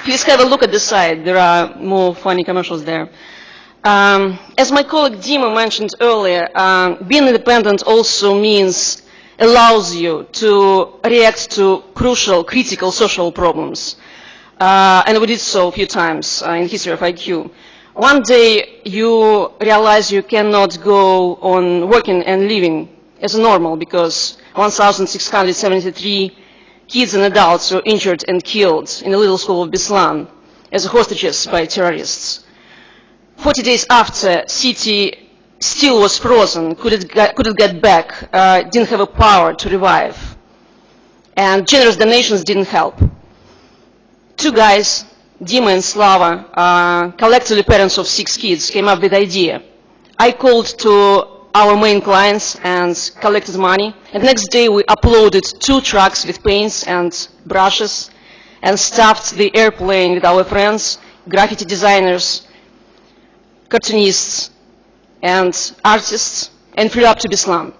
Please have a look at the side. There are more funny commercials there. As my colleague Dima mentioned earlier, being independent also means allows you to react to crucial, critical social problems. And we did so a few times in history of IQ. One day you realize you cannot go on working and living as normal because 1,673 kids and adults were injured and killed in the little school of Beslan as hostages by terrorists. 40 days after, city still was frozen, couldn't get back, didn't have a power to revive. And generous donations didn't help. Two guys, Dima and Slava, collectively parents of 6 kids, came up with the idea. I called to our main clients and collected money. And the next day we uploaded 2 trucks with paints and brushes and stuffed the airplane with our friends, graffiti designers, cartoonists, and artists, and flew up to Beslan.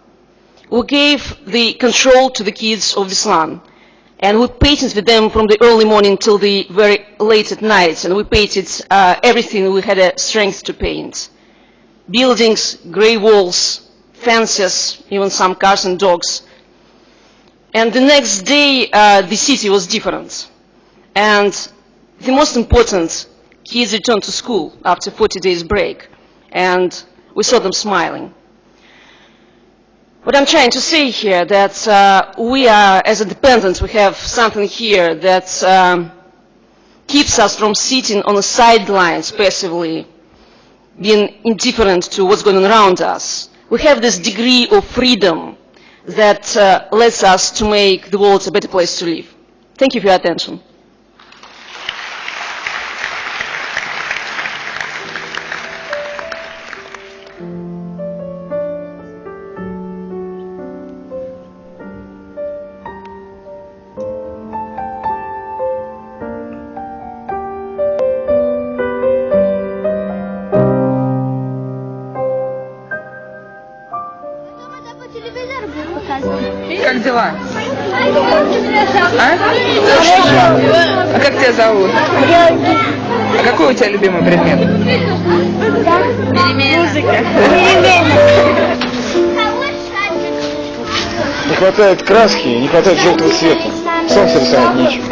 We gave the control to the kids of Beslan. And we painted with them from the early morning till the very late at night. And we painted everything we had the strength to paint. Buildings, gray walls, fences, even some cars and dogs. And the next day, the city was different. And the most important, kids returned to school after 40 days break. And we saw them smiling. What I'm trying to say here that we are, as independents, we have something here that keeps us from sitting on the sidelines passively, being indifferent to what's going on around us. We have this degree of freedom that lets us to make the world a better place to live. Thank you for your attention. Как дела? А как тебя зовут? А какой у тебя любимый предмет? Музыка. Не хватает краски, не хватает желтого цвета. Солнце рисовать нечего.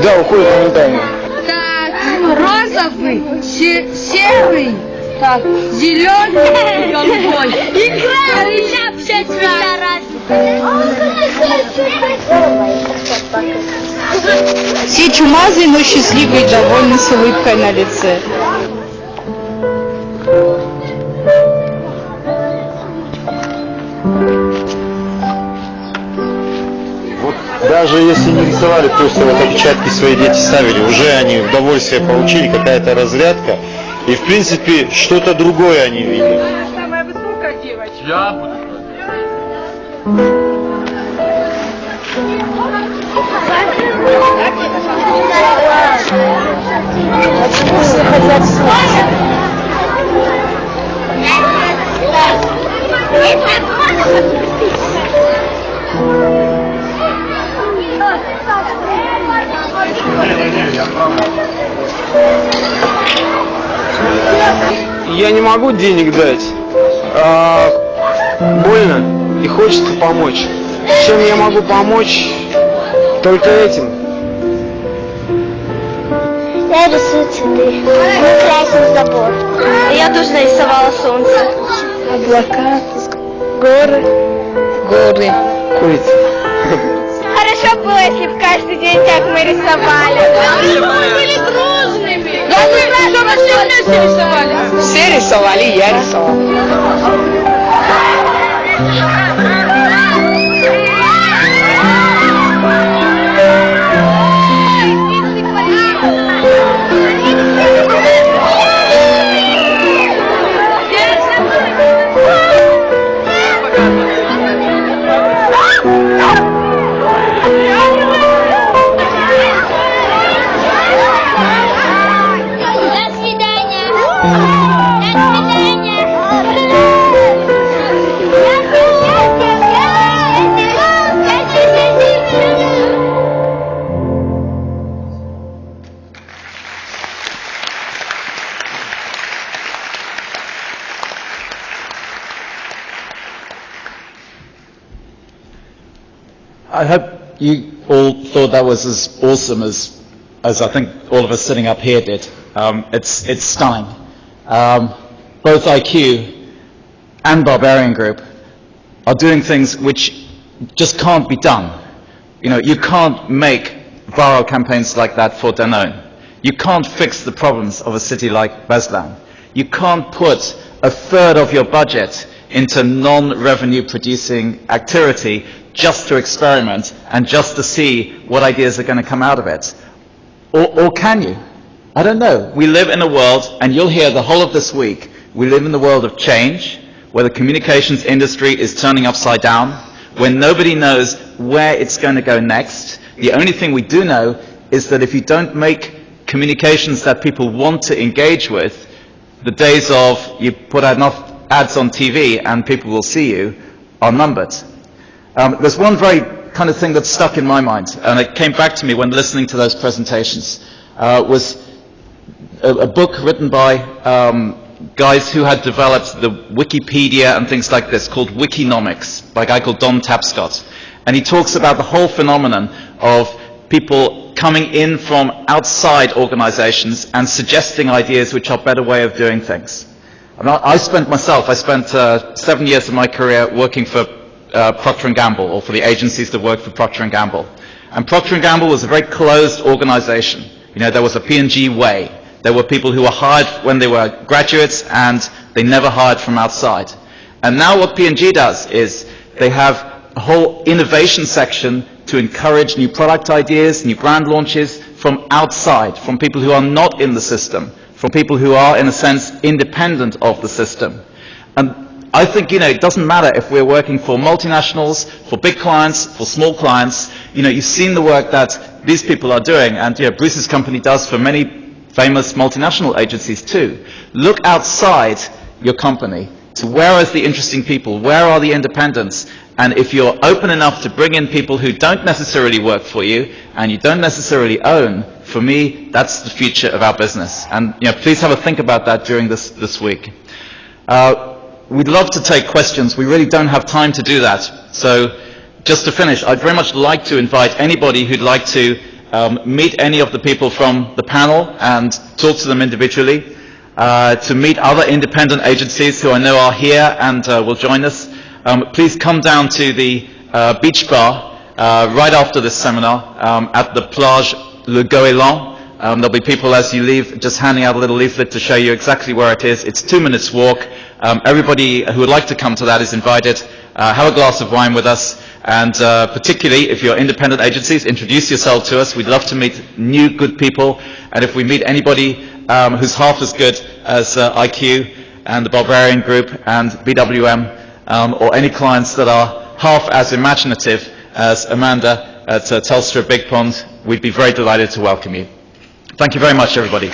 Да, уходит моментально. Так, розовый, серый, так, зеленый, голубой. Игра, все цвета. Все чумазые, но счастливые и довольны, с улыбкой на лице. Вот даже если не рисовали, просто вот отпечатки свои дети ставили, уже они удовольствие получили, какая-то разрядка. И в принципе что-то другое они видят. Самая высокая девочка. Я буду. Я не могу денег дать, больно и хочется помочь. Чем я могу помочь? Только этим. Я рисую цветы. Мы красим забор. Я тоже нарисовала солнце. Облака, горы. Горы. Курица. Хорошо было, если бы каждый день так мы рисовали. Мы были дружными. Да вы все вместе рисовали. Все рисовали, я рисовала. I hope you all thought that was as awesome as I think all of us sitting up here did. It's stunning. Both IQ and Barbarian Group are doing things which just can't be done. You know, you can't make viral campaigns like that for Danone. You can't fix the problems of a city like Beslan. You can't put a third of your budget into non-revenue producing activity just to experiment and just to see what ideas are going to come out of it. Or can you? I don't know. We live in a world, and you'll hear the whole of this week, we live in the world of change, where the communications industry is turning upside down, when nobody knows where it's going to go next. The only thing we do know is that if you don't make communications that people want to engage with, the days of you put out enough ads on TV and people will see you are numbered. There's one very kind of thing that stuck in my mind, and it came back to me when listening to those presentations, was a book written by guys who had developed the Wikipedia and things like this, called Wikinomics, by a guy called Don Tapscott. And he talks about the whole phenomenon of people coming in from outside organizations and suggesting ideas which are a better way of doing things. I spent 7 years of my career working for Procter & Gamble, or for the agencies that worked for Procter & Gamble. And Procter & Gamble was a very closed organization. You know, there was a P&G way. There were people who were hired when they were graduates, and they never hired from outside. And now what P&G does is they have a whole innovation section to encourage new product ideas, new brand launches from outside, from people who are not in the system, from people who are, in a sense, independent of the system. And I think, you know, it doesn't matter if we're working for multinationals, for big clients, for small clients. You know, you've seen the work that these people are doing, and you know, Bruce's company does for many famous multinational agencies too. Look outside your company to where are the interesting people, where are the independents, and if you're open enough to bring in people who don't necessarily work for you and you don't necessarily own, for me, that's the future of our business. And you know, please have a think about that during this week. We'd love to take questions. We really don't have time to do that. So just to finish, I'd very much like to invite anybody who'd like to meet any of the people from the panel and talk to them individually, to meet other independent agencies who I know are here and will join us. Please come down to the beach bar right after this seminar at the Plage Le Goéland. There'll be people as you leave just handing out a little leaflet to show you exactly where it is. It's 2 minutes walk. Everybody who would like to come to that is invited. Have a glass of wine with us, and particularly if you're independent agencies, introduce yourself to us. We'd love to meet new good people, and if we meet anybody who's half as good as IQ and the Barbarian Group and BWM, or any clients that are half as imaginative as Amanda at Telstra Big Pond, we'd be very delighted to welcome you. Thank you very much, everybody.